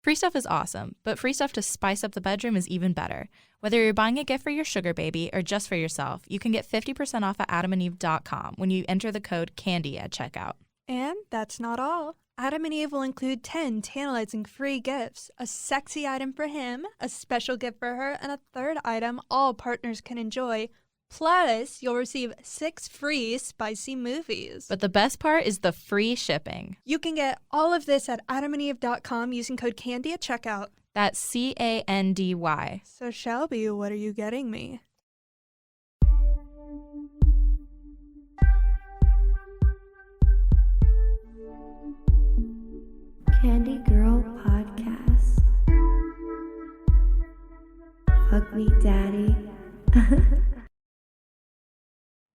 Free stuff is awesome, but free stuff to spice up the bedroom is even better. Whether you're buying a gift for your sugar baby or just for yourself, you can get 50% off at adamandeve.com when you enter the code CANDY at checkout. And that's not all. Adam and Eve will include 10 tantalizing free gifts, a sexy item for him, a special gift for her, and a third item all partners can enjoy. Plus, you'll receive 6 free spicy movies. But the best part is the free shipping. You can get all of this at adamandeve.com using code CANDY at checkout. That's CANDY. So Shelby, what are you getting me? Candy Girl Podcast. Fuck me, daddy.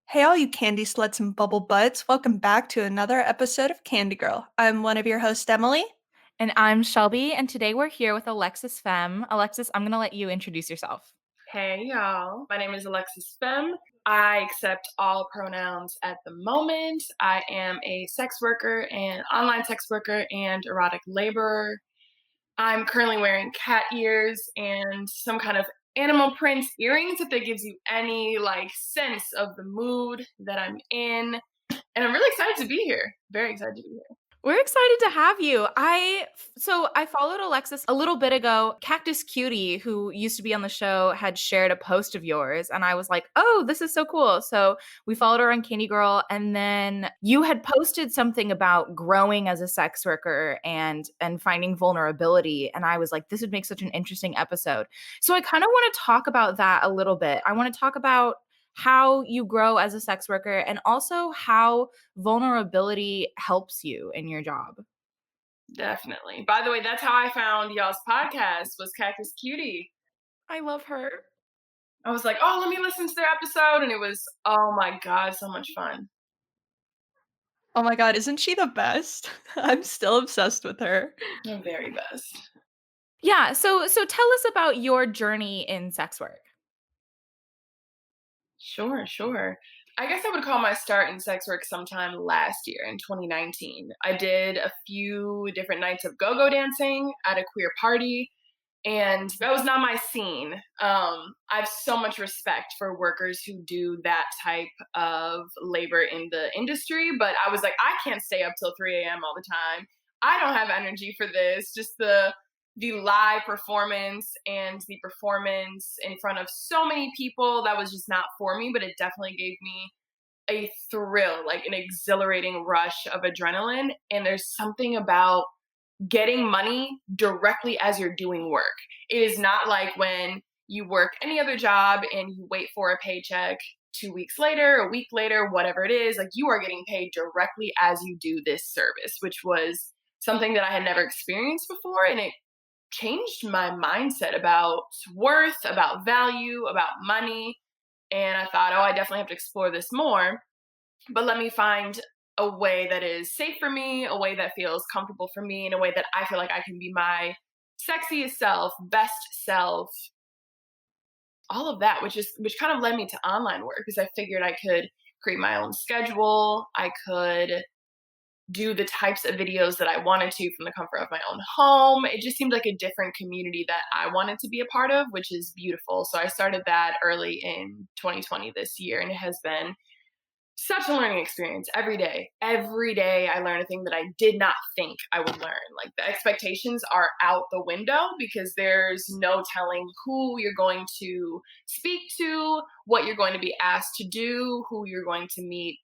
Hey all you candy sluts and bubble butts, welcome back to another episode of Candy Girl. I'm one of your hosts, Emily. And I'm Shelby, and today we're here with Alexis Femme. Alexis, I'm going to let you introduce yourself. Hey y'all, my name is Alexis Femme. I accept all pronouns at the moment. I am a sex worker, an online sex worker, and erotic laborer. I'm currently wearing cat ears and some kind of animal print earrings if that gives you any sense of the mood that I'm in. And I'm really excited to be here. Very excited to be here. We're excited to have you. I followed Alexis a little bit ago. Cactus Cutie, who used to be on the show, had shared a post of yours, and I was like, oh, this is so cool. So we followed her on Candy Girl, and then you had posted something about growing as a sex worker and finding vulnerability, and I was like, this would make such an interesting episode. So I kind of want to talk about that a little bit. I want to talk about how you grow as a sex worker and also how vulnerability helps you in your job. Definitely. By the way, that's how I found y'all's podcast, was Cactus Cutie. I love her. I was like, oh, let me listen to their episode. And it was, oh my God, so much fun. Oh my God, isn't she the best? I'm still obsessed with her. The very best. Yeah, so tell us about your journey in sex work. Sure. I guess I would call my start in sex work sometime last year in 2019. I did a few different nights of go-go dancing at a queer party, and that was not my scene. I have so much respect for workers who do that type of labor in the industry, but I was like, I can't stay up till 3 a.m. all the time. I don't have energy for this. Just the live performance and the performance in front of so many people, that was just not for me, but it definitely gave me a thrill, like an exhilarating rush of adrenaline. And there's something about getting money directly as you're doing work. It is not like when you work any other job and you wait for a paycheck 2 weeks later, a week later, whatever it is. Like, you are getting paid directly as you do this service, which was something that I had never experienced before. And it changed my mindset about worth, about value, about money. And I thought, oh, I definitely have to explore this more. But let me find a way that is safe for me, a way that feels comfortable for me, in a way that I feel like I can be my sexiest self, best self, all of that, which kind of led me to online work, because I figured I could create my own schedule. I could do the types of videos that I wanted to from the comfort of my own home. It just seemed like a different community that I wanted to be a part of, which is beautiful. So I started that early in 2020 this year, and it has been such a learning experience. Every day I learn a thing that I did not think I would learn. Like, the expectations are out the window, because there's no telling who you're going to speak to, what you're going to be asked to do, who you're going to meet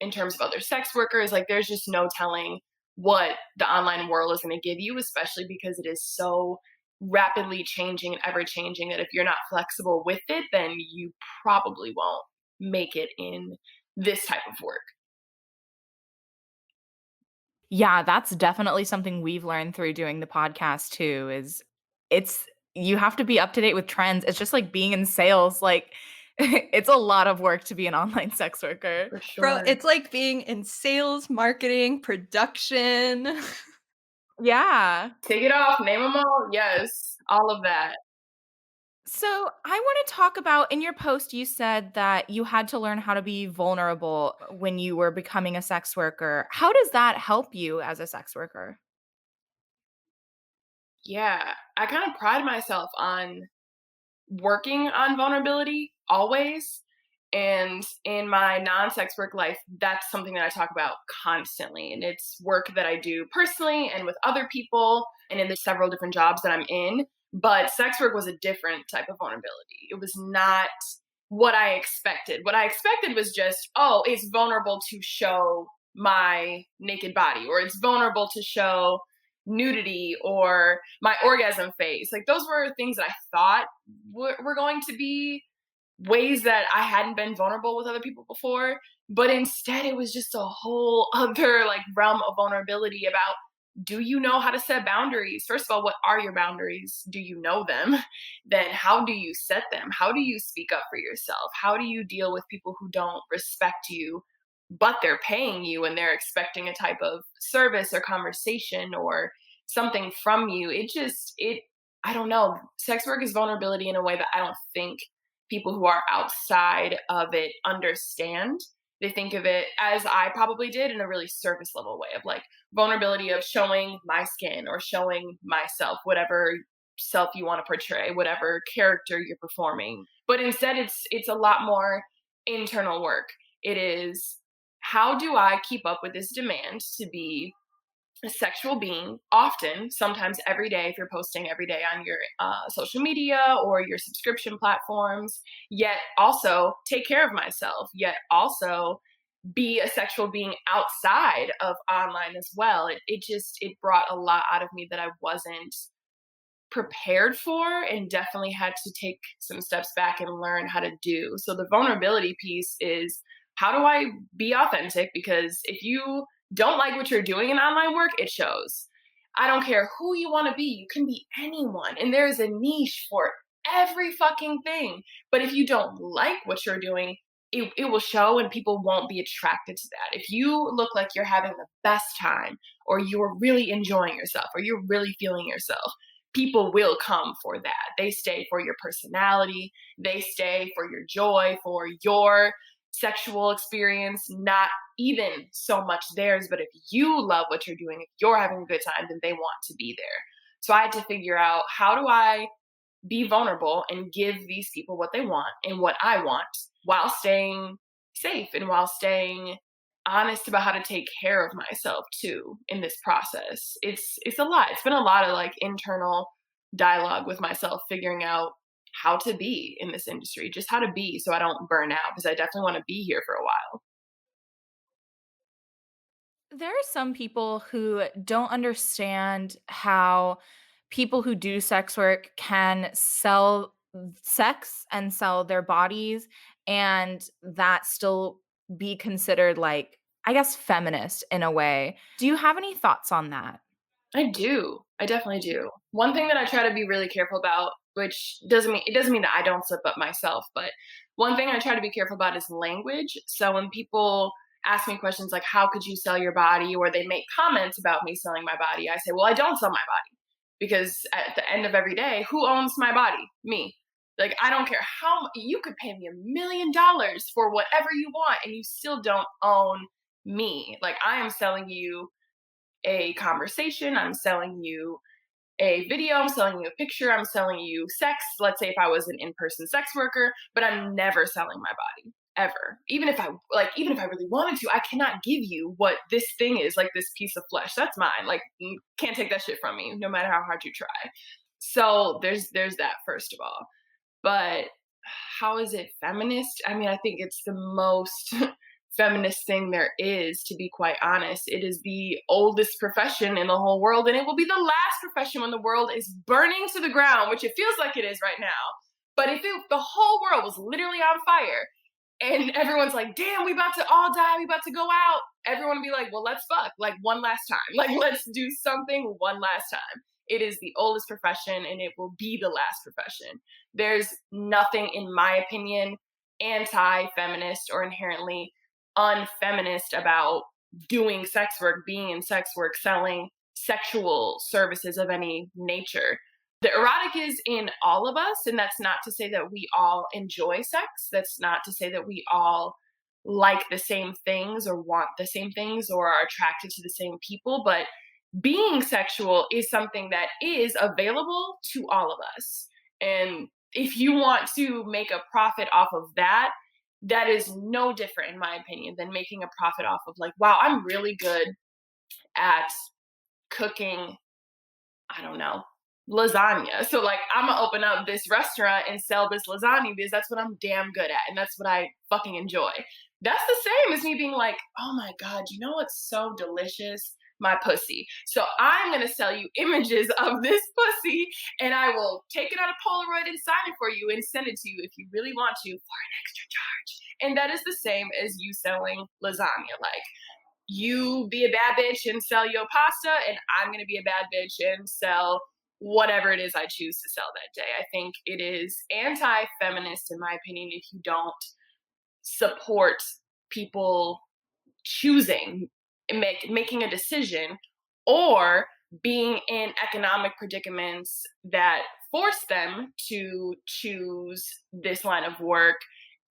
in terms of other sex workers. Like, there's just no telling what the online world is going to give you, especially because it is so rapidly changing and ever changing that if you're not flexible with it, then you probably won't make it in this type of work. Yeah, that's definitely something we've learned through doing the podcast too, is you have to be up to date with trends. It's just like being in sales. Like, it's a lot of work to be an online sex worker. For sure. Bro, it's like being in sales, marketing, production. Yeah. Take it off, name them all. Yes, all of that. So I want to talk about, in your post, you said that you had to learn how to be vulnerable when you were becoming a sex worker. How does that help you as a sex worker? Yeah, I kind of pride myself on working on vulnerability always. And in my non sex work life, that's something that I talk about constantly. And it's work that I do personally and with other people and in the several different jobs that I'm in. But sex work was a different type of vulnerability. It was not what I expected. What I expected was just, oh, it's vulnerable to show my naked body, or it's vulnerable to show nudity or my orgasm face. Like those were things that I thought were going to be ways that I hadn't been vulnerable with other people before. But instead, it was just a whole other like realm of vulnerability about, do you know how to set boundaries? First of all, what are your boundaries? Do you know them? Then how do you set them? How do you speak up for yourself? How do you deal with people who don't respect you, but they're paying you and they're expecting a type of service or conversation or something from you? I don't know. Sex work is vulnerability in a way that I don't think people who are outside of it understand. They think of it, as I probably did, in a really surface level way of like vulnerability of showing my skin or showing myself, whatever self you want to portray, whatever character you're performing. But instead it's a lot more internal work. It is, how do I keep up with this demand to be a sexual being often, sometimes every day, if you're posting every day on your social media or your subscription platforms, yet also take care of myself, yet also be a sexual being outside of online as well. It brought a lot out of me that I wasn't prepared for, and definitely had to take some steps back and learn how to do. So the vulnerability piece is, how do I be authentic? Because if you don't like what you're doing in online work, it shows. I don't care who you want to be. You can be anyone. And there's a niche for every fucking thing. But if you don't like what you're doing, it will show and people won't be attracted to that. If you look like you're having the best time, or you're really enjoying yourself, or you're really feeling yourself, people will come for that. They stay for your personality, they stay for your joy, for your sexual experience, not even so much theirs. But if you love what you're doing, if you're having a good time, then they want to be there. So I had to figure out, how do I be vulnerable and give these people what they want and what I want, while staying safe and while staying honest about how to take care of myself too in this process. It's a lot. It's been a lot of like internal dialogue with myself, figuring out how to be in this industry, just how to be so I don't burn out, because I definitely want to be here for a while. There are some people who don't understand how people who do sex work can sell sex and sell their bodies, and that still be considered, like, I guess, feminist in a way. Do you have any thoughts on that? I do. I definitely do. One thing that I try to be really careful about, which doesn't mean that I don't slip up myself, but one thing I try to be careful about is language. So when people ask me questions like, how could you sell your body, or they make comments about me selling my body, I say, well, I don't sell my body, because at the end of every day, who owns my body? Me. Like, I don't care how you could pay me $1 million for whatever you want, and you still don't own me. Like, I am selling you a conversation, I'm selling you a video, I'm selling you a picture, I'm selling you sex. Let's say if I was an in-person sex worker, but I'm never selling my body ever. Even if I really wanted to, I cannot give you what this thing is, like this piece of flesh. That's mine. Like, you can't take that shit from me, no matter how hard you try. So there's that, first of all. But how is it feminist? I mean, I think it's the most feminist thing there is, to be quite honest. It is the oldest profession in the whole world, and it will be the last profession when the world is burning to the ground, which it feels like it is right now. But if the whole world was literally on fire and everyone's like, damn, we about to all die, we about to go out, everyone would be like, well, let's fuck, like, one last time. Like, let's do something one last time. It is the oldest profession, and it will be the last profession. There's nothing, in my opinion, anti-feminist or inherently unfeminist about doing sex work, being in sex work, selling sexual services of any nature. The erotic is in all of us, and that's not to say that we all enjoy sex. That's not to say that we all like the same things or want the same things or are attracted to the same people, but being sexual is something that is available to all of us. And if you want to make a profit off of that, that is no different, in my opinion, than making a profit off of like, wow, I'm really good at cooking, I don't know, lasagna. So like I'm gonna open up this restaurant and sell this lasagna because that's what I'm damn good at and that's what I fucking enjoy. That's the same as me being like, oh my God, you know what's so delicious? My pussy. So I'm gonna sell you images of this pussy and I will take it on a Polaroid and sign it for you and send it to you if you really want to for an extra charge. And that is the same as you selling lasagna. Like you be a bad bitch and sell your pasta, and I'm going to be a bad bitch and sell whatever it is I choose to sell that day. I think it is anti feminist, in my opinion, if you don't support people choosing, making a decision, or being in economic predicaments that force them to choose this line of work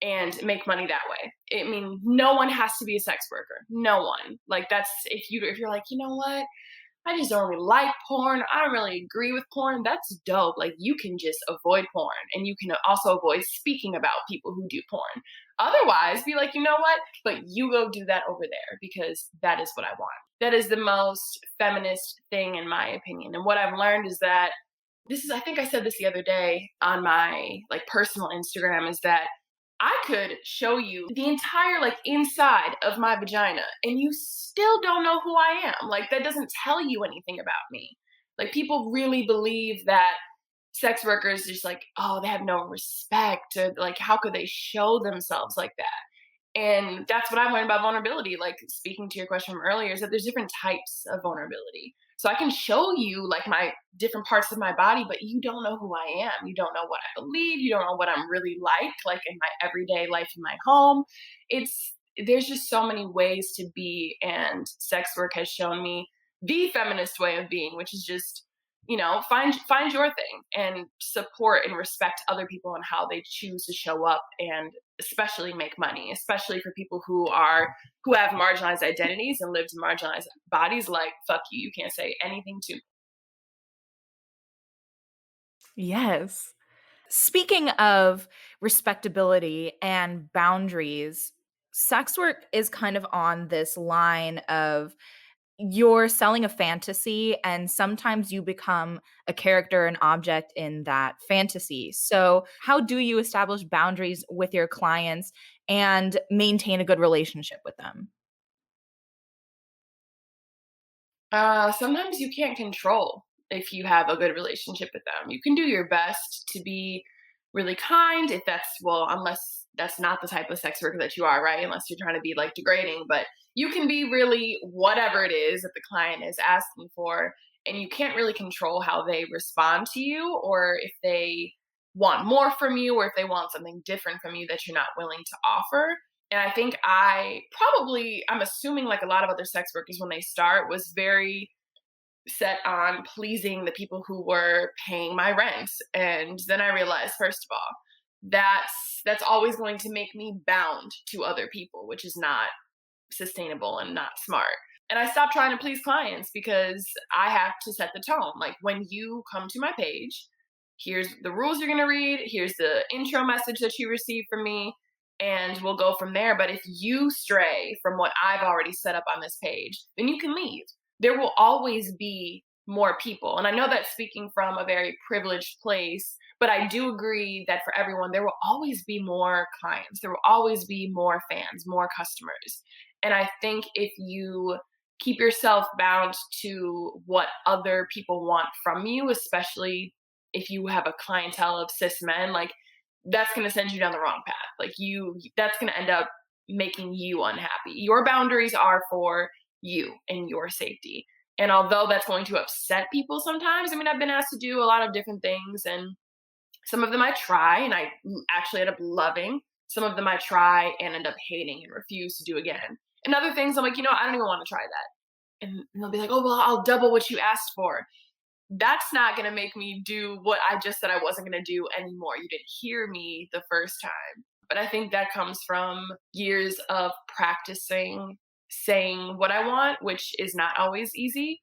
and make money that way. I mean, no one has to be a sex worker. No one. Like that's if you're like, you know what? I just don't really like porn. I don't really agree with porn. That's dope. Like you can just avoid porn and you can also avoid speaking about people who do porn. Otherwise, be like, you know what? But you go do that over there because that is what I want. That is the most feminist thing in my opinion. And what I've learned is that I think I said this the other day on my like personal Instagram is that I could show you the entire like inside of my vagina and you still don't know who I am. Like that doesn't tell you anything about me. Like people really believe that sex workers just like, oh, they have no respect or like how could they show themselves like that? And that's what I've learned about vulnerability. Like speaking to your question from earlier, is that there's different types of vulnerability. So I can show you like my different parts of my body, but you don't know who I am. You don't know what I believe. You don't know what I'm really like in my everyday life in my home. There's just so many ways to be, and sex work has shown me the feminist way of being, which is just find your thing and support and respect other people and how they choose to show up and especially make money, especially for people who have marginalized identities and lived in marginalized bodies. Like fuck you can't say anything to me. Yes. Speaking of respectability and boundaries, sex work is kind of on this line of you're selling a fantasy and sometimes you become a character, an object in that fantasy. So, how do you establish boundaries with your clients and maintain a good relationship with them? Sometimes you can't control if you have a good relationship with them. You can do your best to be really kind if unless that's not the type of sex worker that you are, right? Unless you're trying to be like degrading, but you can be really whatever it is that the client is asking for, and you can't really control how they respond to you or if they want more from you or if they want something different from you that you're not willing to offer. And I think I'm assuming like a lot of other sex workers when they start was very set on pleasing the people who were paying my rent. And then I realized, first of all, that's always going to make me bound to other people, which is not sustainable and not smart. And I stopped trying to please clients because I have to set the tone. Like when you come to my page, here's the rules you're going to read, here's the intro message that you receive from me, and we'll go from there. But if you stray from what I've already set up on this page, then you can leave. There will always be more people. And I know that's speaking from a very privileged place, but I do agree that for everyone, there will always be more clients. There will always be more fans, more customers. And I think if you keep yourself bound to what other people want from you, especially if you have a clientele of cis men, like that's going to send you down the wrong path. Like that's going to end up making you unhappy. Your boundaries are for you and your safety. And although that's going to upset people sometimes, I mean, I've been asked to do a lot of different things, and some of them I try and I actually end up loving. Some of them I try and end up hating and refuse to do again. And other things I'm like, I don't even want to try that. And they'll be like, oh, well, I'll double what you asked for. That's not going to make me do what I just said I wasn't going to do anymore. You didn't hear me the first time. But I think that comes from years of practicing saying what I want, which is not always easy.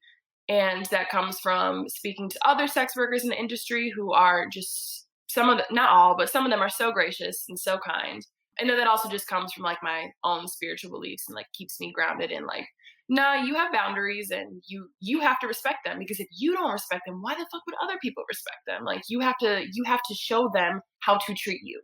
And that comes from speaking to other sex workers in the industry who are just not all, but some of them are so gracious and so kind. I know that also just comes from like my own spiritual beliefs and like keeps me grounded in like, nah, you have boundaries and you have to respect them, because if you don't respect them, why the fuck would other people respect them? Like you have to show them how to treat you.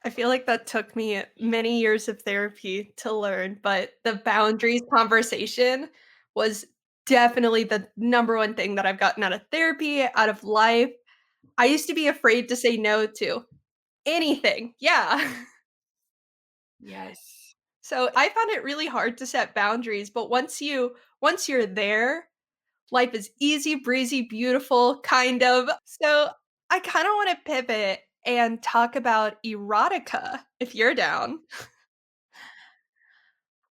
I feel like that took me many years of therapy to learn, but the boundaries conversation was definitely the number one thing that I've gotten out of therapy, out of life. I used to be afraid to say no to anything. Yeah. Yes. So I found it really hard to set boundaries, but once you're there, life is easy breezy, beautiful, kind of. So I kind of want to pivot and talk about erotica if you're down.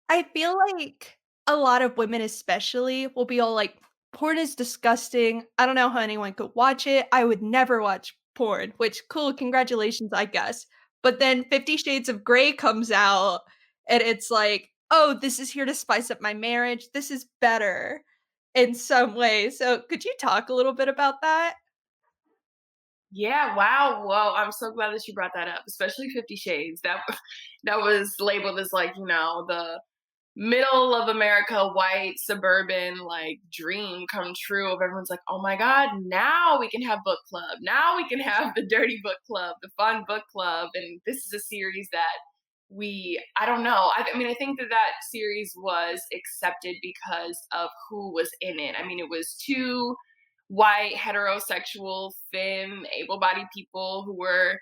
I feel like a lot of women especially will be all like, "Porn is disgusting. I don't know how anyone could watch it. I would never watch porn," which cool, congratulations, I guess. But then 50 Shades of Grey comes out and it's like, "Oh, this is here to spice up my marriage. This is better in some way." So, could you talk a little bit about that? Yeah, wow. Well, I'm so glad that you brought that up, especially 50 Shades. That was labeled as like, the middle of America, white, suburban, like dream come true of everyone's like, oh my God, now we can have book club. Now we can have the dirty book club, the fun book club. And this is a series that I don't know. I mean, I think that series was accepted because of who was in it. I mean, it was two white, heterosexual, femme, able bodied people who were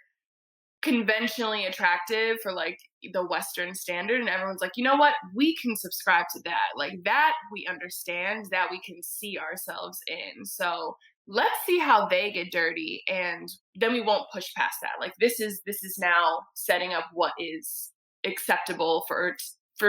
conventionally attractive for like the Western standard, and everyone's like, you know what, we can subscribe to that, like that we understand, that we can see ourselves in. So let's see how they get dirty, and then we won't push past that. Like this is now setting up what is acceptable for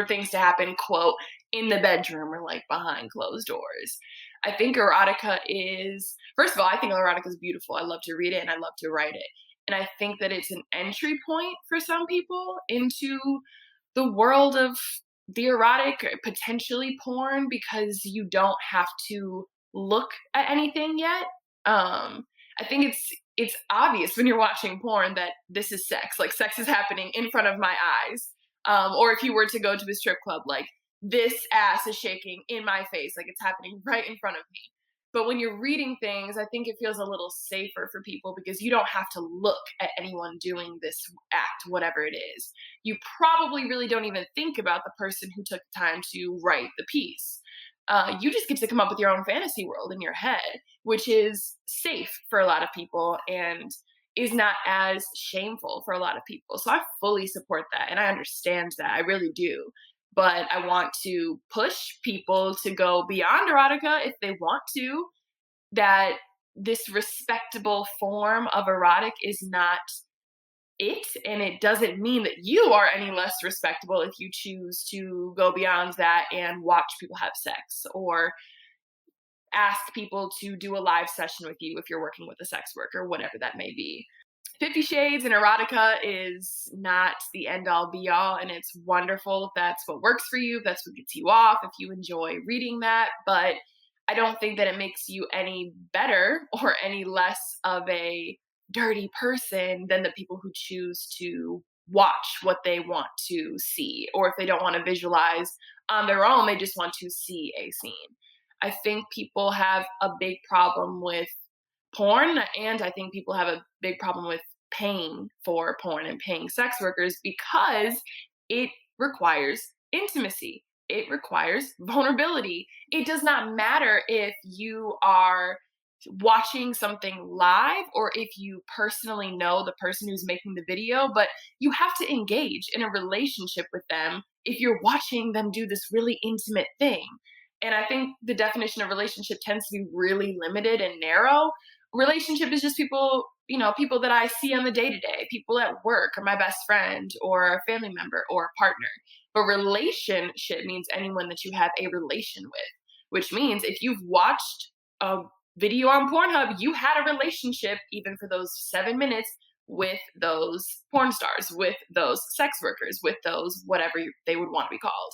things to happen, quote, in the bedroom or like behind closed doors. I think erotica is, first of all, I think erotica is beautiful. I love to read it and I love to write it. And I think that it's an entry point for some people into the world of the erotic, potentially porn, because you don't have to look at anything yet. I think it's obvious when you're watching porn that this is sex. Like sex is happening in front of my eyes. Or if you were to go to a strip club, like this ass is shaking in my face, like it's happening right in front of me. But when you're reading things, I think it feels a little safer for people because you don't have to look at anyone doing this act, whatever it is. You probably really don't even think about the person who took the time to write the piece. You just get to come up with your own fantasy world in your head, which is safe for a lot of people and is not as shameful for a lot of people. So I fully support that and I understand that. I really do. But I want to push people to go beyond erotica if they want to, that this respectable form of erotic is not it, and it doesn't mean that you are any less respectable if you choose to go beyond that and watch people have sex or ask people to do a live session with you if you're working with a sex worker, whatever that may be. 50 Shades and erotica is not the end all be all, and it's wonderful if that's what works for you, if that's what gets you off, if you enjoy reading that. But I don't think that it makes you any better or any less of a dirty person than the people who choose to watch what they want to see, or if they don't want to visualize on their own, they just want to see a scene. I think people have a big problem with porn, and I think people have a big problem with paying for porn and paying sex workers because it requires intimacy. It requires vulnerability. It does not matter if you are watching something live or if you personally know the person who's making the video, but you have to engage in a relationship with them if you're watching them do this really intimate thing. And I think the definition of relationship tends to be really limited and narrow. Relationship is just people, people that I see on the day to day, people at work or my best friend or a family member or a partner. But relationship means anyone that you have a relation with, which means if you've watched a video on Pornhub, you had a relationship even for those 7 minutes with those porn stars, with those sex workers, with those whatever they would want to be called.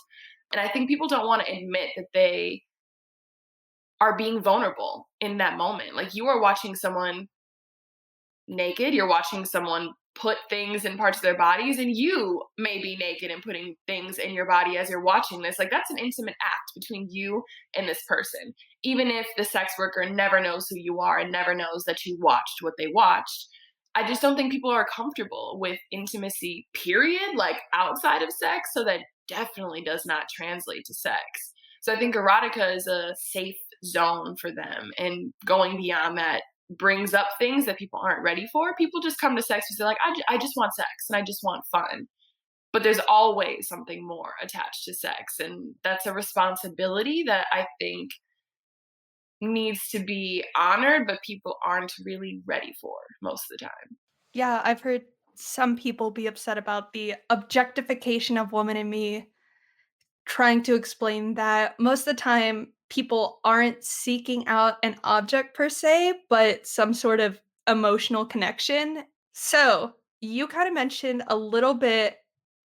And I think people don't want to admit that they are being vulnerable in that moment. Like, you are watching someone naked, you're watching someone put things in parts of their bodies, and you may be naked and putting things in your body as you're watching this. Like, that's an intimate act between you and this person. Even if the sex worker never knows who you are and never knows that you watched what they watched, I just don't think people are comfortable with intimacy, period, like outside of sex. So that definitely does not translate to sex. So I think erotica is a safe zone for them. And going beyond that brings up things that people aren't ready for. People just come to sex because they're like, I just want sex and I just want fun. But there's always something more attached to sex. And that's a responsibility that I think needs to be honored, but people aren't really ready for most of the time. Yeah, I've heard some people be upset about the objectification of women in me, trying to explain that most of the time people aren't seeking out an object per se, but some sort of emotional connection. So, you kind of mentioned a little bit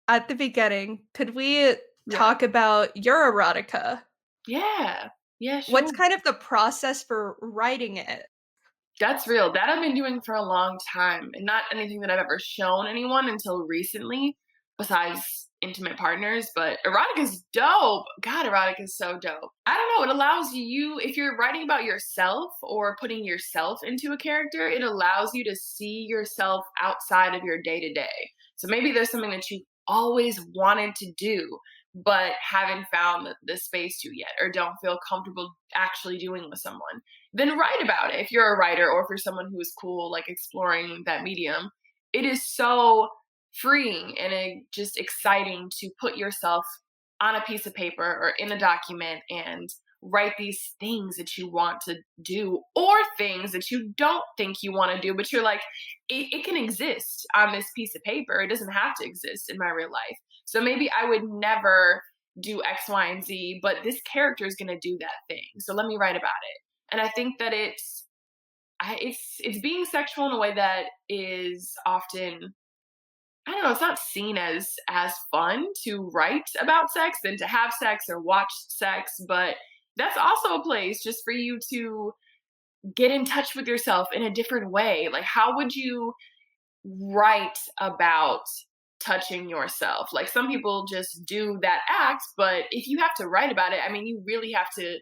at the beginning. Could we Yeah. talk about your erotica? Yeah. Yeah, sure. What's kind of the process for writing it? That's real. That I've been doing for a long time, and not anything that I've ever shown anyone until recently, besides intimate partners. But erotic is dope. God, erotic is so dope. I don't know. It allows you, if you're writing about yourself or putting yourself into a character, it allows you to see yourself outside of your day to day. So maybe there's something that you always wanted to do, but haven't found the space to yet, or don't feel comfortable actually doing with someone, then write about it. If you're a writer or if you're someone who is cool, like exploring that medium, it is so freeing and just exciting to put yourself on a piece of paper or in a document and write these things that you want to do or things that you don't think you want to do, but you're like, it can exist on this piece of paper. It doesn't have to exist in my real life. So maybe I would never do X, Y, and Z, but this character is going to do that thing. So let me write about it. And I think that it's being sexual in a way that is often, I don't know, it's not seen as fun to write about sex than to have sex or watch sex, but that's also a place just for you to get in touch with yourself in a different way. Like, how would you write about touching yourself? Like, some people just do that act, but if you have to write about it, I mean, you really have to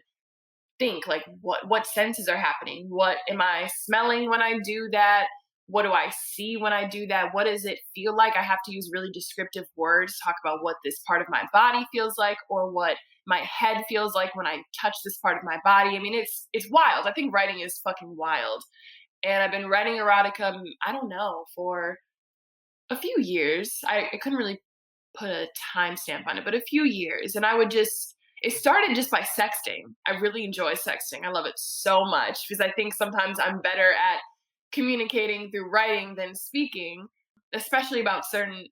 think like, what senses are happening? What am I smelling when I do that? What do I see when I do that? What does it feel like? I have to use really descriptive words to talk about what this part of my body feels like, or what my head feels like when I touch this part of my body. I mean, it's wild. I think writing is fucking wild. And I've been writing erotica, I don't know, for a few years. I couldn't really put a timestamp on it, but a few years. And I would just, it started just by sexting. I really enjoy sexting. I love it so much because I think sometimes I'm better at communicating through writing than speaking, especially about certain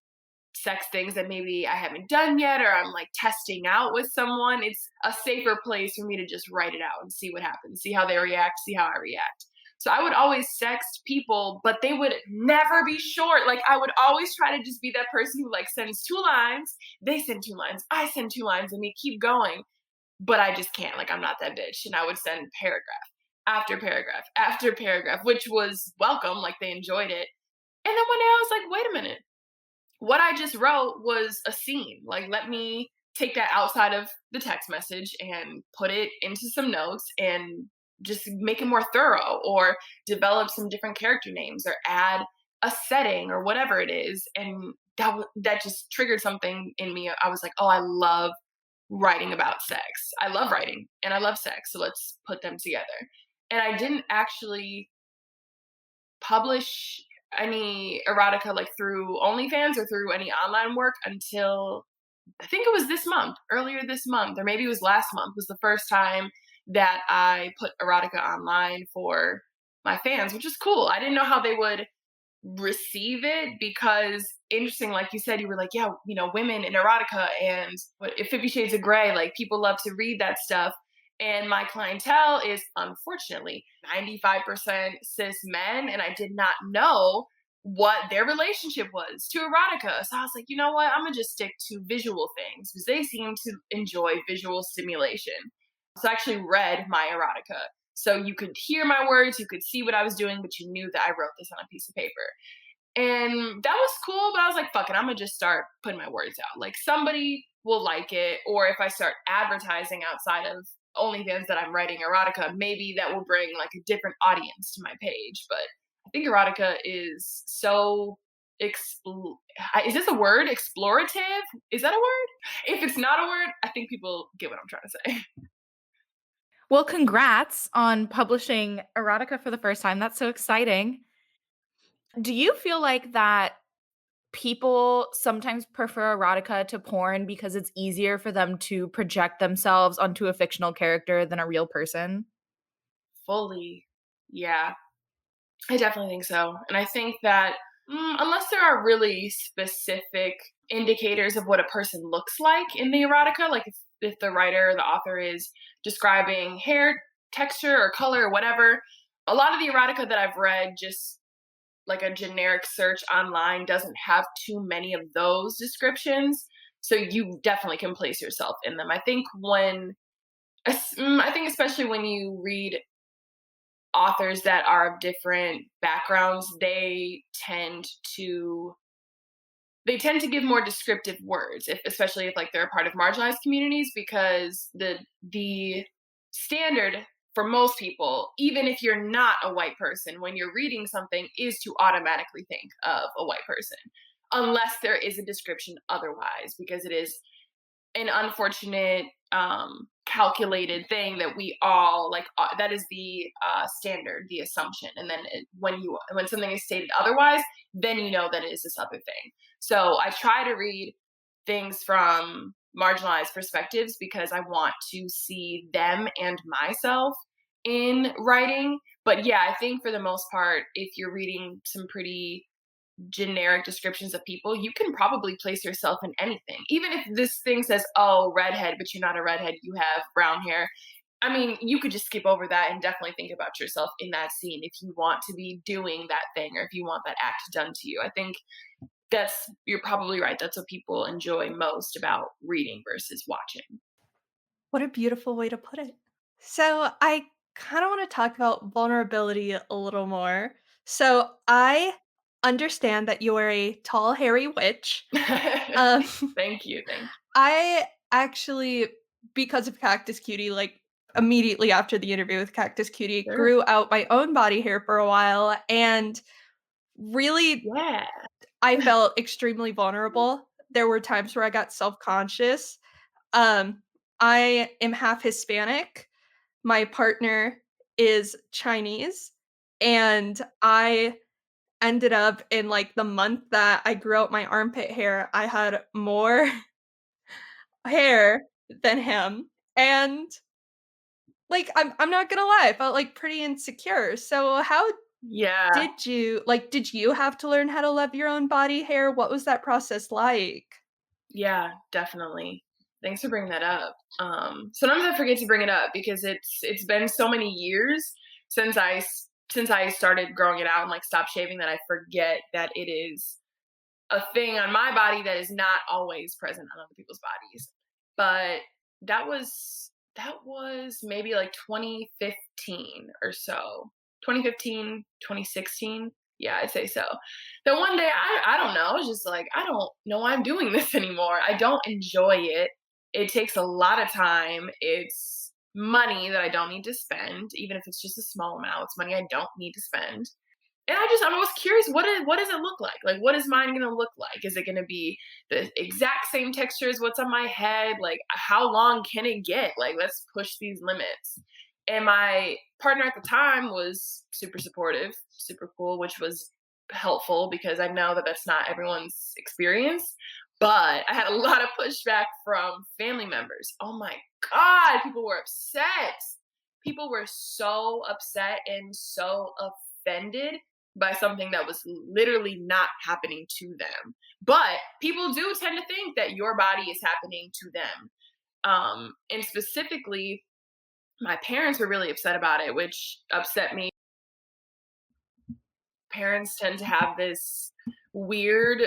sex things that maybe I haven't done yet or I'm like testing out with someone. It's a safer place for me to just write it out and see what happens, see how they react, see how I react. So I would always sext people, but they would never be short. Like, I would always try to just be that person who like sends 2 lines, they send 2 lines, I send 2 lines, and we keep going. But I just can't. Like, I'm not that bitch. And I would send paragraph after paragraph after paragraph, which was welcome. Like, they enjoyed it. And then one day I was like, wait a minute. What I just wrote was a scene. Like, let me take that outside of the text message and put it into some notes and just make it more thorough, or develop some different character names, or add a setting or whatever it is. And that just triggered something in me. I was like, oh, I love writing about sex. I love writing and I love sex. So let's put them together. And I didn't actually publish any erotica like through OnlyFans or through any online work until I think it was this month, earlier this month, or maybe it was last month, was the first time that I put erotica online for my fans, which is cool. I didn't know how they would receive it because, interesting, like you said, you were like, yeah, women in erotica and what, 50 Shades of Grey, like people love to read that stuff. And my clientele is unfortunately 95% cis men. And I did not know what their relationship was to erotica. So I was like, you know what? I'm going to just stick to visual things because they seem to enjoy visual stimulation. So I actually read my erotica. So you could hear my words, you could see what I was doing, but you knew that I wrote this on a piece of paper. And that was cool, but I was like, fuck it, I'm gonna just start putting my words out. Like somebody will like it, or if I start advertising outside of OnlyFans that I'm writing erotica, maybe that will bring like a different audience to my page. But I think erotica is so is this a word? Explorative? Is that a word? If it's not a word, I think people get what I'm trying to say. Well, congrats on publishing erotica for the first time. That's so exciting. Do you feel like that people sometimes prefer erotica to porn because it's easier for them to project themselves onto a fictional character than a real person? Fully. Yeah. I definitely think so. And I think that unless there are really specific indicators of what a person looks like in the erotica, like if the writer or the author is describing hair texture or color or whatever, a lot of the erotica that I've read, just like a generic search online, doesn't have too many of those descriptions. So you definitely can place yourself in them. I think especially when you read authors that are of different backgrounds, they tend to give more descriptive words, especially if like they're a part of marginalized communities, because the standard for most people, even if you're not a white person, when you're reading something, is to automatically think of a white person, unless there is a description otherwise, because it is an unfortunate calculated thing that we all like, that is the standard, the assumption, and then when something is stated otherwise, then you know that it is this other thing. So I try to read things from marginalized perspectives because I want to see them and myself in writing. But yeah, I think for the most part, if you're reading some pretty generic descriptions of people, you can probably place yourself in anything. Even if this thing says, oh, redhead, but you're not a redhead, you have brown hair. I mean, you could just skip over that and definitely think about yourself in that scene if you want to be doing that thing or if you want that act done to you. I think you're probably right. That's what people enjoy most about reading versus watching. What a beautiful way to put it. So, I kind of want to talk about vulnerability a little more. So, I understand that you are a tall, hairy witch. Um, Thank you. Thank you. I actually, because of Cactus Cutie, like immediately after the interview with Cactus Cutie, Sure. grew out my own body hair for a while and really Yeah. I felt extremely vulnerable. There were times where I got self-conscious. Um, I am half Hispanic. My partner is Chinese, and I ended up in, like, the month that I grew out my armpit hair, I had more hair than him, and, like, I'm not gonna lie, I felt, like, pretty insecure. So how Yeah. did you have to learn how to love your own body hair? What was that process like? Yeah, definitely. Thanks for bringing that up. Sometimes I forget to bring it up because it's been so many years since I started growing it out and like stopped shaving that I forget that it is a thing on my body that is not always present on other people's bodies. But that was maybe like 2015 or so. 2015, 2016. Yeah, I'd say so. Then one day I don't know, I was just like, I don't know why I'm doing this anymore. I don't enjoy it. It takes a lot of time. It's money that I don't need to spend, even if it's just a small amount. It's money I don't need to spend. And I'm always curious, what does it look like? Like, what is mine gonna look like? Is it gonna be the exact same texture as what's on my head? Like, how long can it get? Like, let's push these limits. And my partner at the time was super supportive, super cool, which was helpful because I know that that's not everyone's experience. But I had a lot of pushback from family members. Oh my God, people were upset. People were so upset and so offended by something that was literally not happening to them. But people do tend to think that your body is happening to them. And specifically, my parents were really upset about it, which upset me. Parents tend to have this weird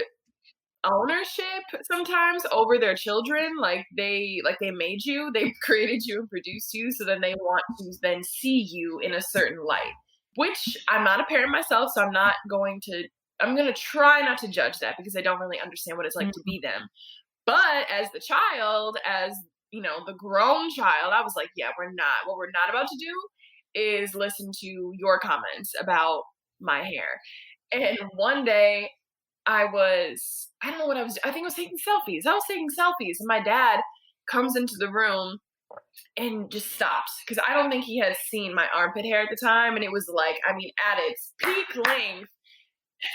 ownership sometimes over their children. Like they made you, they created you and produced you, so then they want to then see you in a certain light. Which I'm not a parent myself, so I'm gonna try not to judge that because I don't really understand what it's like to Mhm. be them. But as the child, as the grown child, I was like, yeah, what we're not about to do is listen to your comments about my hair. And one day I don't know what I was, I think I was taking selfies. I was taking selfies, and my dad comes into the room and just stops because I don't think he had seen my armpit hair at the time. And it was like, I mean, at its peak length.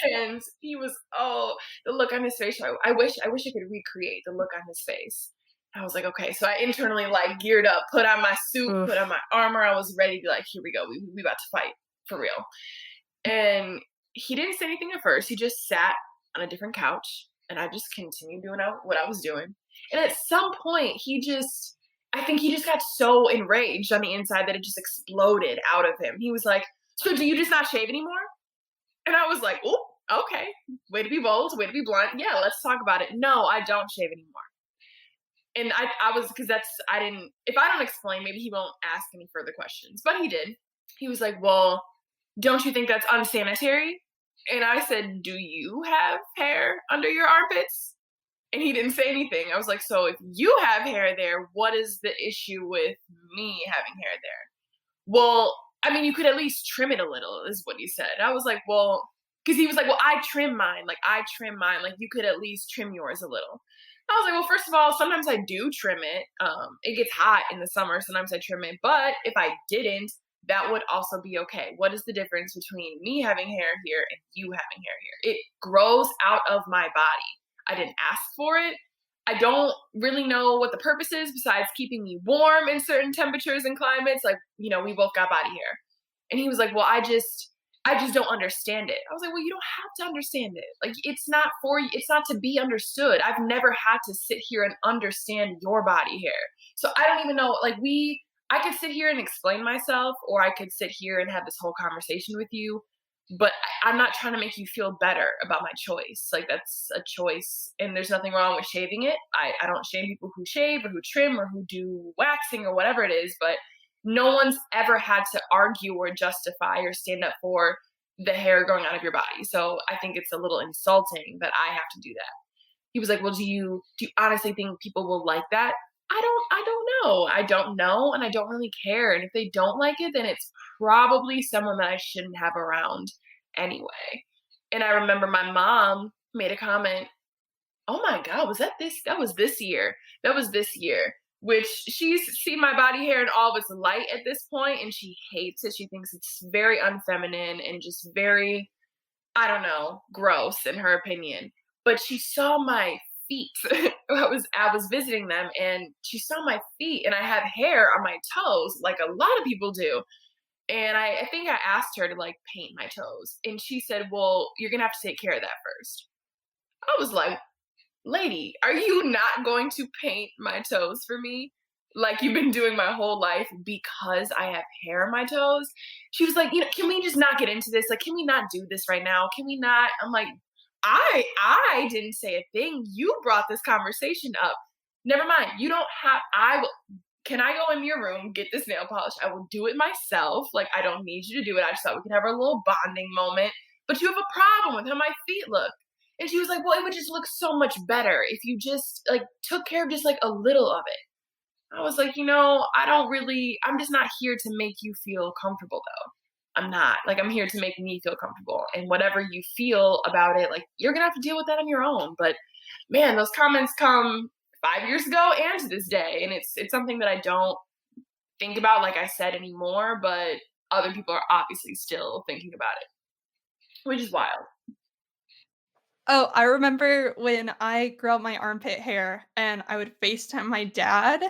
And he was, oh, the look on his face. I wish I could recreate the look on his face. I was like, okay. So I internally like geared up, put on my suit, put on Oof. my armor. I was ready to be like, here we go. We about to fight for real. And he didn't say anything at first. He just sat on a different couch, and I just continued doing what I was doing. And at some point, I think he just got so enraged on the inside that it just exploded out of him. He was like, so do you just not shave anymore? And I was like, oh, okay. Way to be bold, way to be blunt. Yeah, let's talk about it. No, I don't shave anymore. And I was, because I didn't, if I don't explain, maybe he won't ask any further questions. But he did. He was like, well, don't you think that's unsanitary? And I said, do you have hair under your armpits? And he didn't say anything. I was like, so if you have hair there, what is the issue with me having hair there? Well, I mean, you could at least trim it a little, is what he said. I was like, well, because he was like, well, I trim mine. Like, I trim mine. Like, you could at least trim yours a little. I was like, well, first of all, sometimes I do trim it. It gets hot in the summer. Sometimes I trim it. But if I didn't, that would also be okay. What is the difference between me having hair here and you having hair here? It grows out of my body. I didn't ask for it. I don't really know what the purpose is besides keeping me warm in certain temperatures and climates. Like, we both got body hair. And he was like, well, I just don't understand it. I was like, well, you don't have to understand it. Like, it's not for you. It's not to be understood. I've never had to sit here and understand your body hair. So I don't even know, like, I could sit here and explain myself, or I could sit here and have this whole conversation with you, but I'm not trying to make you feel better about my choice. Like, that's a choice, and there's nothing wrong with shaving it. I don't shame people who shave or who trim or who do waxing or whatever it is, but no one's ever had to argue or justify or stand up for the hair growing out of your body. So I think it's a little insulting that I have to do that. He was like, well, do you honestly think people will like that? I don't know. I don't know, and I don't really care. And if they don't like it, then it's probably someone that I shouldn't have around anyway. And I remember my mom made a comment, oh my God, that was this year. That was this year. Which she's seen my body hair in all of its light at this point, and she hates it. She thinks it's very unfeminine and just very, I don't know, gross in her opinion. But she saw my feet. I was visiting them, and she saw my feet, and I have hair on my toes like a lot of people do. And I think I asked her to like paint my toes, and she said, well, you're gonna have to take care of that first. I was like, lady, are you not going to paint my toes for me like you've been doing my whole life because I have hair on my toes? She was like, can we just not get into this? Like, can we not do this right now? Can we not? I'm like, I didn't say a thing. You brought this conversation up. Never mind. You don't have I will can I go in your room, get this nail polish? I will do it myself. Like, I don't need you to do it. I just thought we could have our little bonding moment. But you have a problem with how my feet look. And she was like, well, it would just look so much better if you just like took care of just like a little of it. I was like, I'm just not here to make you feel comfortable though. I'm not. Like, I'm here to make me feel comfortable. And whatever you feel about it, like, you're gonna have to deal with that on your own. But man, those comments come 5 years ago and to this day. And it's something that I don't think about, like I said, anymore, but other people are obviously still thinking about it, which is wild. Oh, I remember when I grew out my armpit hair and I would FaceTime my dad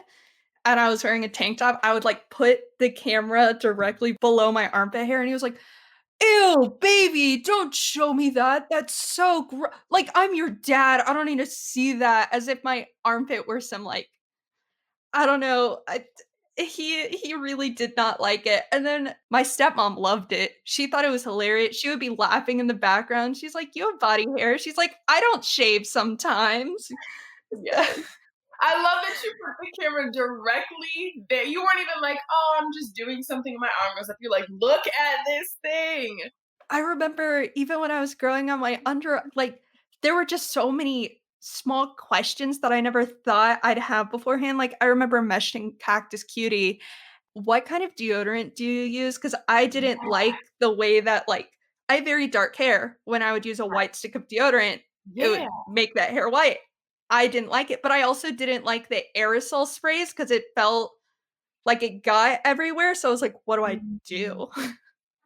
and I was wearing a tank top, I would, like, put the camera directly below my armpit hair, and he was like, "Ew, baby, don't show me that. That's so like, I'm your dad. I don't need to see that," as if my armpit were some, like, I don't know, He really did not like it, and then my stepmom loved it. She thought it was hilarious. She would be laughing in the background. She's like, "You have body hair." She's like, "I don't shave sometimes." Yes. I love that you put the camera directly there. You weren't even like, "Oh, I'm just doing something, my arm goes up." You're like, "Look at this thing." I remember even when I was growing on my there were just so many small questions that I never thought I'd have beforehand. Like, I remember meshing Cactus Cutie, "What kind of deodorant do you use?" Because I didn't like the way that, I have very dark hair. When I would use a white stick of deodorant, it Yeah. would make that hair white. I didn't like it, but I also didn't like the aerosol sprays because it felt like it got everywhere, so I was like, "What do I Mhm. do?"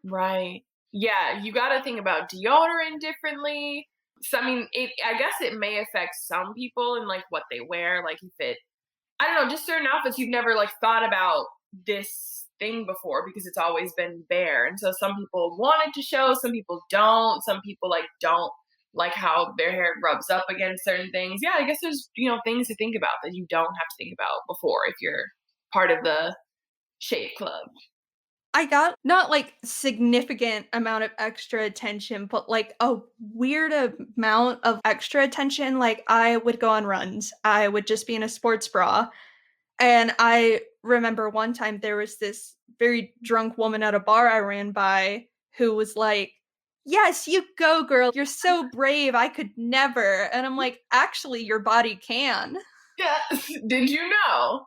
Right. Yeah, you gotta think about deodorant differently. So, I mean, I guess it may affect some people and, like, what they wear, like, if it I don't know, just certain outfits you've never, like, thought about this thing before because it's always been bare, and so some people want it to show, some people don't, some people, like, don't like how their hair rubs up against certain things. Yeah, I guess there's, things to think about that you don't have to think about before if you're part of the shave club. I got not, significant amount of extra attention, but, a weird amount of extra attention. Like, I would go on runs. I would just be in a sports bra, and I remember one time there was this very drunk woman at a bar I ran by who was like, "Yes, you go, girl. You're so brave. I could never." And I'm like, "Actually, your body can." Yeah. Did you know?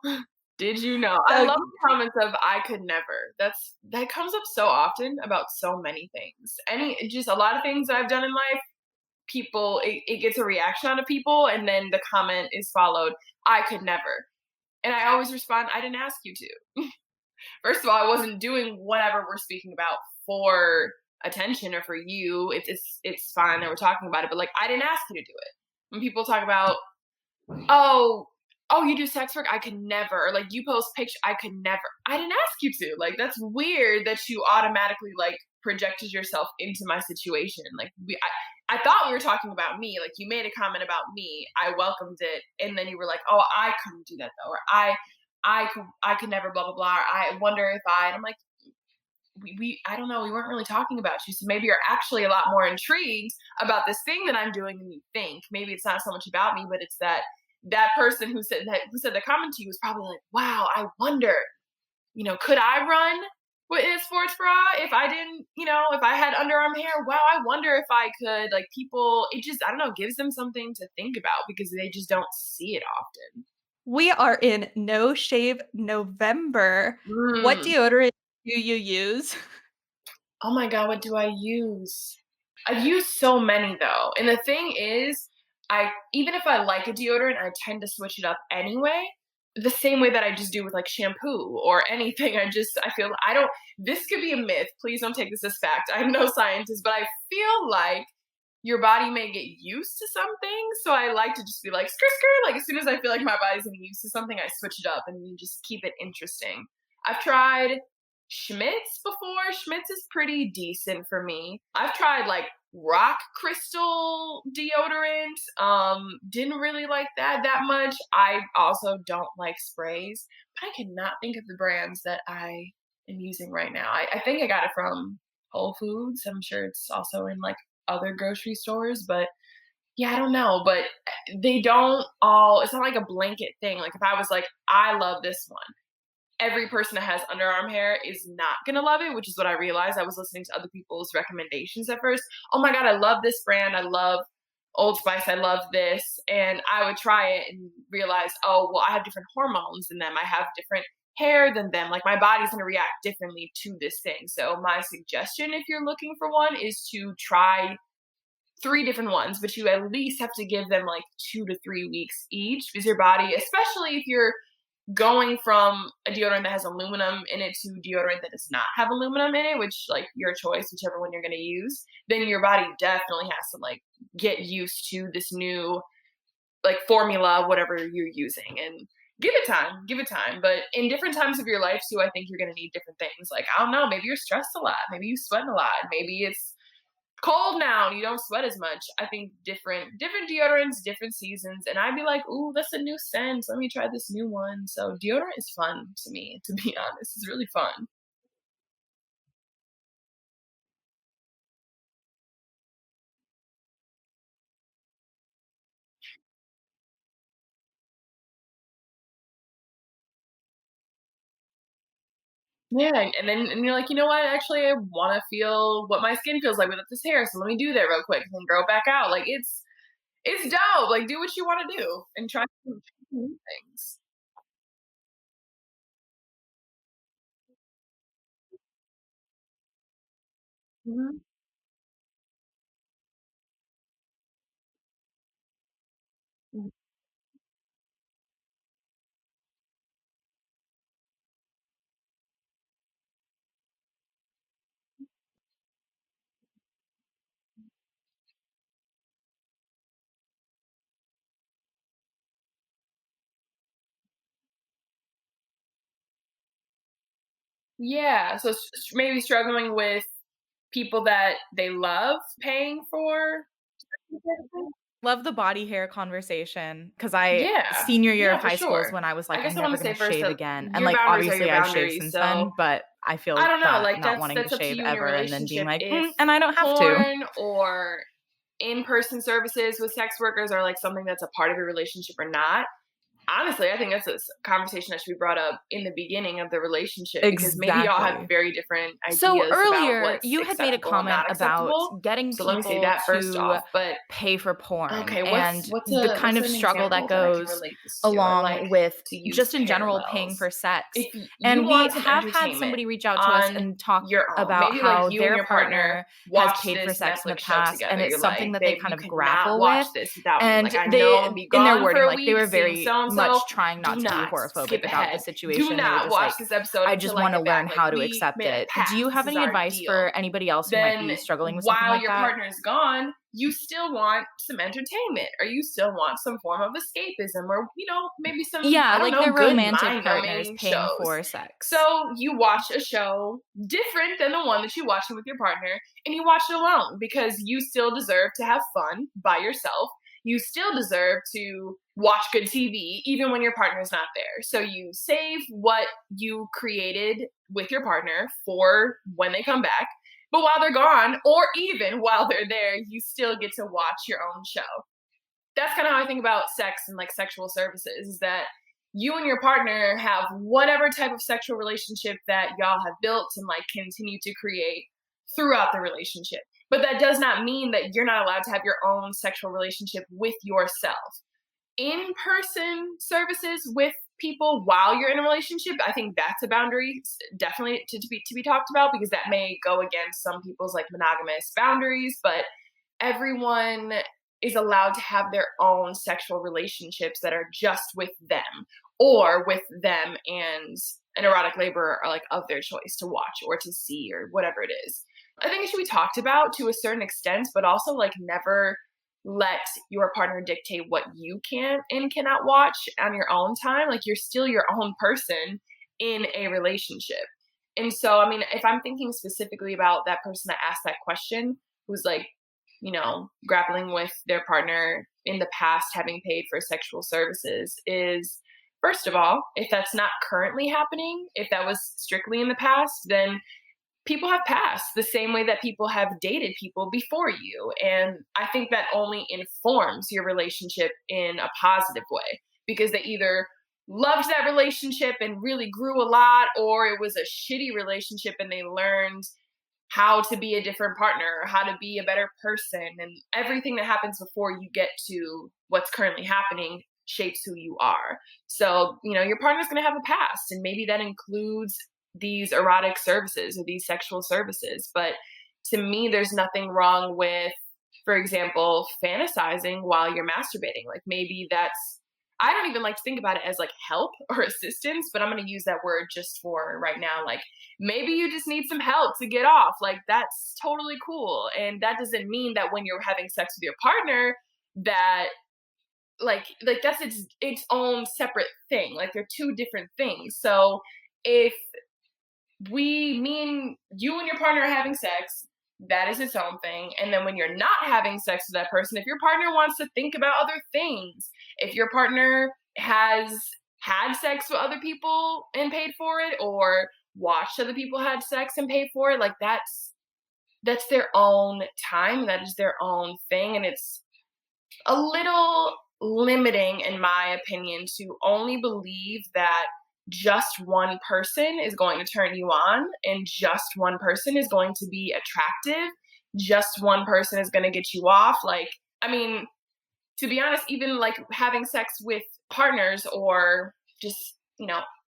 Did you know? I So love the comments of "I could never." That comes up so often about so many things. Just a lot of things I've done in life, it gets a reaction out of people, and then the comment is followed, "I could never." And I always respond, "I didn't ask you to." First of all, I wasn't doing whatever we're speaking about for attention or for you. It's fine that we're talking about it, but like I didn't ask you to do it. When people talk about oh, oh, you do sex work? I could never. Or like you post pictures, I could never. I didn't ask you to. Like that's weird that you automatically like projected yourself into my situation. Like I thought we were talking about me. Like you made a comment about me. I welcomed it, and then you were like, "Oh, I couldn't do that though," or I could never blah blah blah. Or, I wonder if I. And I'm like, I don't know. We weren't really talking about you, so maybe you're actually a lot more intrigued about this thing that I'm doing than you think. Maybe it's not so much about me, but it's that person who said the comment to you was probably like, "Wow, I wonder, could I run with a sports bra if I didn't, if I had underarm hair? Wow, I wonder if I could." Like people, it just I don't know, gives them something to think about because they just don't see it often. we are in No Shave November. What Mm. deodorant do you use? Oh my god, what do I use? I've used so many though. And the thing is, I even if I like a deodorant, I tend to switch it up anyway. The same way that I just do with like shampoo or anything. I feel I don't this could be a myth. Please don't take this as fact. I'm no scientist, but I feel like your body may get used to something. So I like to just be like skr skr. Like as soon as I feel like my body's getting used to something, I switch it up and you just keep it interesting. I've tried Schmidt's before. Schmidt's is pretty decent for me. I've tried like rock crystal deodorant. Didn't really like that much. I also don't like sprays, but I cannot think of the brands that I am using right now. I think I got it from Whole Foods. I'm sure it's also in like other grocery stores, but yeah, I don't know. But they don't all, it's not like a blanket thing. Like if I was like, I love this one, every person that has underarm hair is not gonna love it, which is what I realized. I was listening to other people's recommendations at first. Oh my god, I love this brand. I love Old Spice. I love this, and I would try it and realize, oh well, I have different hormones than them. I have different hair than them. Like my body's gonna react differently to this thing. So my suggestion, if you're looking for one, is to try three different ones, but you at least have to give them like 2 to 3 weeks each because your body, especially if you're going from a deodorant that has aluminum in it to deodorant that does not have aluminum in it, which like your choice, whichever one you're going to use, then your body definitely has to like get used to this new like formula, whatever you're using, and give it time. But in different times of your life too, I think you're going to need different things. Like, I don't know, maybe you're stressed a lot, maybe you sweat a lot, maybe it's cold now and you don't sweat as much. I think different deodorants, different seasons, and I'd be like, "Ooh, that's a new scent. Let me try this new one." So deodorant is fun to me, to be honest. It's really fun. Yeah, and you're like, "You know what? Actually, I wanna feel what my skin feels like without this hair, so let me do that real quick and then grow it back out." Like, it's dope. Like, do what you wanna do and try some new things. Mhm. Yeah, so maybe struggling with people that they love paying for. Love the body hair conversation because I Yeah, senior year yeah, of for high school is sure. when I was I like, guess "I'm I wanna never gonna say first shave that again," and, your like, boundaries are obviously, your I've shaved boundaries, since so then, but I I feel don't know, bad like, not wanting to that's up to shave you and your ever and then being relationship like, if and I don't have to." porn or in-person services with sex workers are, like, something that's a part of your relationship or not. Honestly, I think that's a conversation that should be brought up in the beginning of the relationship because maybe y'all have Exactly. very different So ideas about earlier, what's you had made a acceptable and comment not about acceptable. getting So let me say people that first to off. But pay for porn okay, and the kind what's of an struggle that example that I can goes relate this to? I like along with to use just in general paying parallels. for sex. If you And we want some have had entertainment somebody reach out to us on and talk your own, about maybe like how you and their your partner partner has watch paid for this sex in the Netflix show past, and together. it's You're something like, that they babe, kind you of cannot grapple watch with. this without me. And Like, I know I'm gonna they, be in their gone for wording, a like they week were seeing very so and so. much trying not Do to be not horrorphobic skip about the ahead. Do situation. They were not just watch like, this episode I just until I want to get back. learn Like, how to we accept made a it. Do pact. you This have is any our advice deal. for anybody else who might Then be struggling with something while like your that? partner is gone, you still want some entertainment or you still want some form of escapism or, maybe some, Yeah, I don't like know, they're good romantic mind partners numbing paying shows. for sex. So you watch a show different than the one that you watch with your partner and you watch it alone because you still deserve to have fun by yourself. You still deserve to watch good TV even when your partner's not there. So you save what you created with your partner for when they come back. But while they're gone, or even while they're there, you still get to watch your own show. That's kind of how I think about sex and like sexual services is that you and your partner have whatever type of sexual relationship that y'all have built and like continue to create throughout the relationship. But that does not mean that you're not allowed to have your own sexual relationship with yourself. In-person services with people while you're in a relationship, I think that's a boundary definitely to be talked about because that may go against some people's like monogamous boundaries, but everyone is allowed to have their own sexual relationships that are just with them or with them and an erotic laborer or like of their choice to watch or to see or whatever it is. I think it should be talked about to a certain extent, but also like never let your partner dictate what you can and cannot watch on your own time. Like you're still your own person in a relationship. And so, I mean, if I'm thinking specifically about that person that asked that question, who's like, grappling with their partner in the past having paid for sexual services, is first of all, if that's not currently happening, if that was strictly in the past, then people have passed the same way that people have dated people before you. And I think that only informs your relationship in a positive way because they either loved that relationship and really grew a lot, or it was a shitty relationship and they learned how to be a different partner, how to be a better person. And everything that happens before you get to what's currently happening shapes who you are. So, your partner's going to have a past, and maybe that includes these erotic services or these sexual services. But to me, there's nothing wrong with, for example, fantasizing while you're masturbating. Like maybe that's, I don't even like to think about it as like help or assistance, but I'm going to use that word just for right now. Like maybe you just need some help to get off. Like that's totally cool. And that doesn't mean that when you're having sex with your partner that like that's its own separate thing. Like they're two different things. So if me and you and your partner are having sex, that is its own thing. And then when you're not having sex with that person, if your partner wants to think about other things, if your partner has had sex with other people and paid for it, or watched other people had sex and paid for it, like that's their own time, that is their own thing. And it's a little limiting, in my opinion, to only believe that just one person is going to turn you on and just one person is going to be attractive. Just one person is going to get you off. Like, I mean, to be honest, even like having sex with partners or just,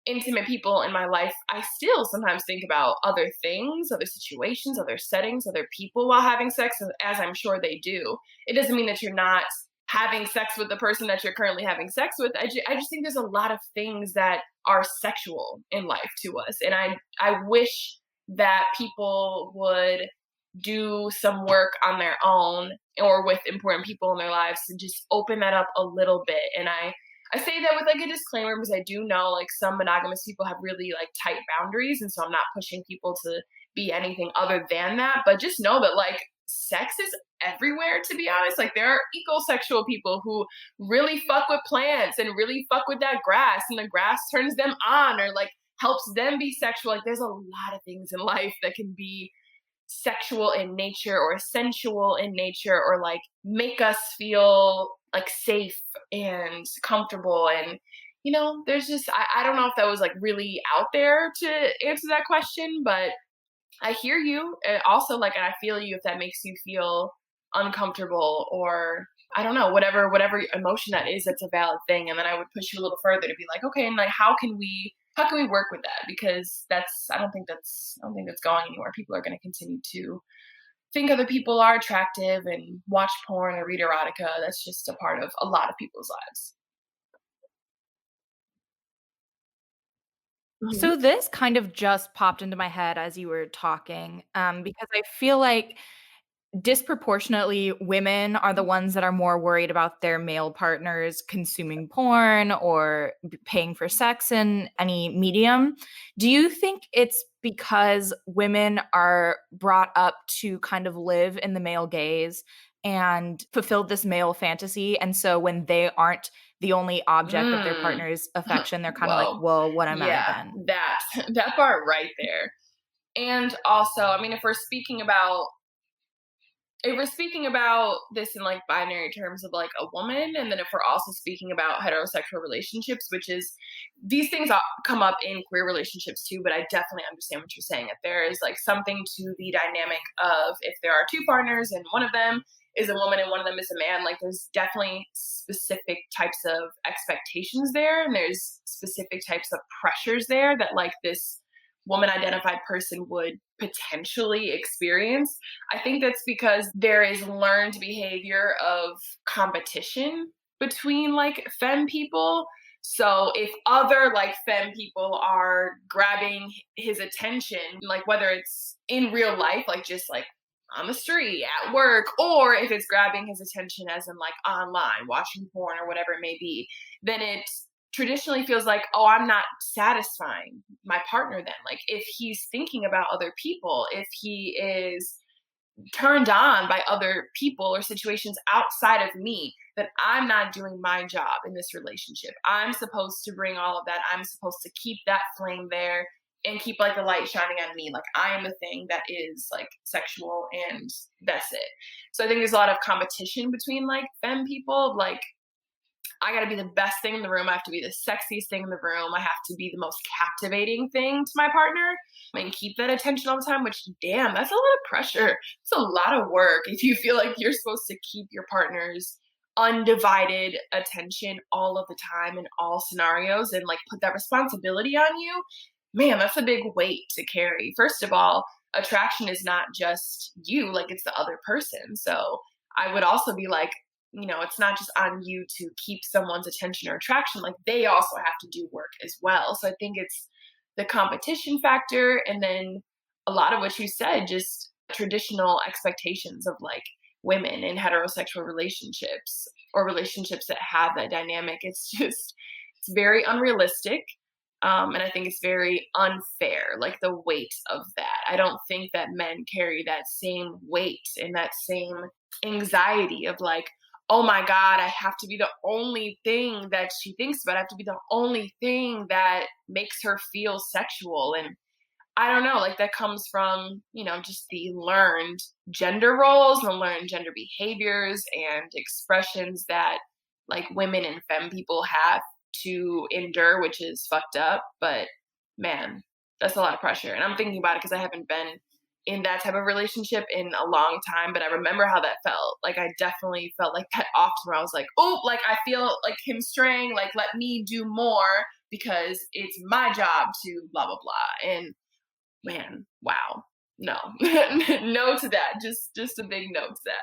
intimate people in my life, I still sometimes think about other things, other situations, other settings, other people while having sex, as I'm sure they do. It doesn't mean that you're not having sex with the person that you're currently having sex with. I just think there's a lot of things that are sexual in life to us. And I wish that people would do some work on their own or with important people in their lives to just open that up a little bit. And I say that with like a disclaimer because I do know like some monogamous people have really like tight boundaries. And so I'm not pushing people to be anything other than that. But just know that like sex is everywhere, to be honest. Like there are ecosexual people who really fuck with plants and really fuck with that grass, and the grass turns them on or like helps them be sexual. Like there's a lot of things in life that can be sexual in nature or sensual in nature, or like make us feel like safe and comfortable. And there's just I don't know if that was like really out there to answer that question, but I hear you. Also, like, and I feel you if that makes you feel uncomfortable, or I don't know, whatever emotion that is, that's a valid thing. And then I would push you a little further to be like, okay, and like how can we work with that? Because I don't think that's going anywhere. People are going to continue to think other people are attractive and watch porn or read erotica. That's just a part of a lot of people's lives. So this kind of just popped into my head as you were talking, because I feel like disproportionately women are the ones that are more worried about their male partners consuming porn or paying for sex in any medium. Do you think it's because women are brought up to kind of live in the male gaze and fulfill this male fantasy, and so when they aren't the only object of their Mm. partner's affection, they're kind of like, Whoa. well, what am I Yeah, then? that part right there. And also, I mean, if we're speaking about this in like binary terms of like a woman, and then if we're also speaking about heterosexual relationships, which is these things come up in queer relationships too, but I definitely understand what you're saying. If there is like something to the dynamic of if there are two partners and one of them is a woman and one of them is a man, like there's definitely specific types of expectations there, and there's specific types of pressures there that like this woman identified person would potentially experience. I think that's because there is learned behavior of competition between like femme people. So if other like femme people are grabbing his attention, like whether it's in real life, like just like on the street, at work, or if it's grabbing his attention as in like online, watching porn or whatever it may be, then it traditionally feels like, oh, I'm not satisfying my partner then. Like if he's thinking about other people, if he is turned on by other people or situations outside of me, that I'm not doing my job in this relationship. I'm supposed to bring all of that. I'm supposed to keep that flame there and keep like the light shining on me. Like I am the thing that is like sexual, and that's it. So I think there's a lot of competition between like femme people. Like I got to be the best thing in the room. I have to be the sexiest thing in the room. I have to be the most captivating thing to my partner and keep that attention all the time, which, damn, that's a lot of pressure. It's a lot of work if you feel like you're supposed to keep your partner's undivided attention all of the time in all scenarios and like put that responsibility on you. Man, that's a big weight to carry. First of all, attraction is not just you, like it's the other person. So I would also be like, it's not just on you to keep someone's attention or attraction, like they also have to do work as well. So I think it's the competition factor, and then a lot of what you said, just traditional expectations of like women in heterosexual relationships or relationships that have that dynamic. It's very unrealistic. And I think it's very unfair, like the weight of that. I don't think that men carry that same weight and that same anxiety of like, oh my God, I have to be the only thing that she thinks about. I have to be the only thing that makes her feel sexual. And I don't know, like that comes from, just the learned gender roles and the learned gender behaviors and expressions that like women and femme people have to endure, which is fucked up. But man, that's a lot of pressure. And I'm thinking about it because I haven't been in that type of relationship in a long time, but I remember how that felt. Like I definitely felt like that often where I was like, oh, like I feel like him straying, like let me do more because it's my job to blah, blah, blah. And man, wow. No. No to that. Just a big no to that.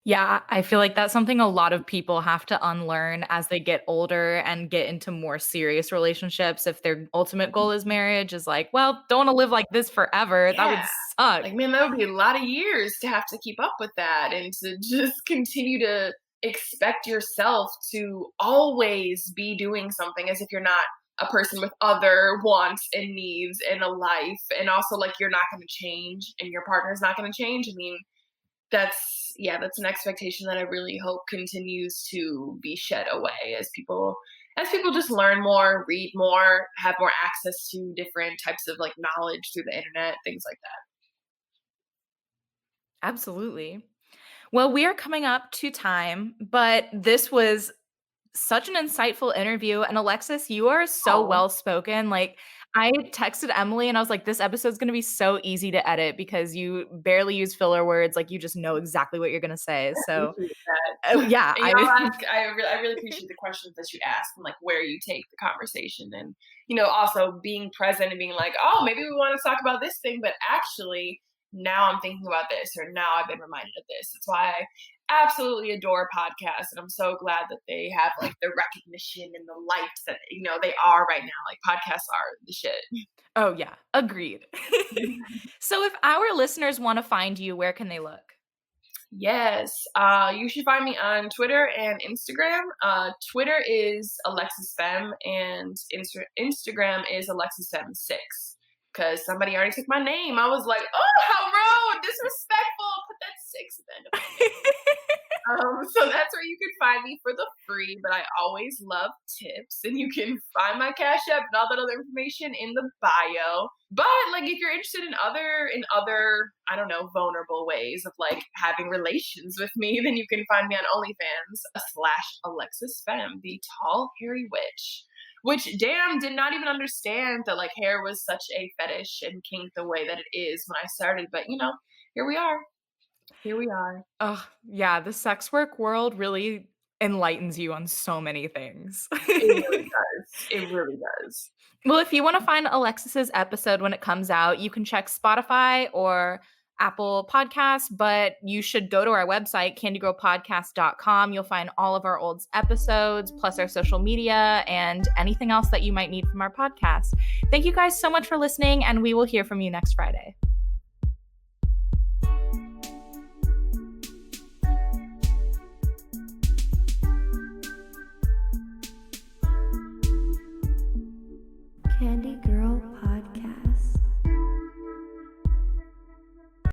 Yeah, I feel like that's something a lot of people have to unlearn as they get older and get into more serious relationships. If their ultimate goal is marriage, is like, well, don't want to live like this forever. That would Yeah. suck. Like, man, that would be a lot of years to have to keep up with that and to just continue to expect yourself to always be doing something as if you're not a person with other wants and needs and a life. And also, like, you're not going to change and your partner's not going to change. I mean, that's an expectation that I really hope continues to be shed away as people just learn more, read more, have more access to different types of like knowledge through the internet, things like Absolutely. Well, we are coming up to time, but this was such an insightful interview. And Alexis, you are that. so well spoken. Like, I texted Emily and I was like, this episode's going to be so easy to edit because you barely use filler words. Like, you just know exactly what you're going to say. So, Appreciate that. yeah, And y'all ask, I really appreciate the questions that you ask and like where you take the conversation and also being present and being like, oh, maybe we want to talk about this thing, but actually now I'm thinking about this or now I've been reminded of this. That's why I absolutely adore podcasts and I'm so glad that they have like the recognition and the light that they are right now. Like podcasts are the shit. Oh, yeah, agreed. So, if our listeners want to find you, where can they look? Yes. You should find me on Twitter and Instagram. Twitter is Alexis Femme and Instagram is Alexis Femme 6. Because somebody already took my name. I was like, oh, how rude, disrespectful. Put that 6 at the end of my name. So that's where you can find me for the free, but I always love tips. And you can find my Cash App and all that other information in the bio. But like if you're interested in other, I don't know, vulnerable ways of like having relations with me, then you can find me on OnlyFans/Alexis Femme, the tall, hairy witch. Which damn did not even understand that like hair was such a fetish and kink the way that it is when I started. But here we are. Here we are. Oh, yeah, the sex work world really enlightens you on so many things. It really does. It really does. Well, if you want to find Alexis's episode when it comes out, you can check Spotify or Apple Podcasts, but you should go to our website, candygirlpodcast.com. You'll find all of our old episodes, plus our social media, and anything else that you might need from our podcast. Thank you guys so much for listening, and we will hear from you next Friday. Candy Girl.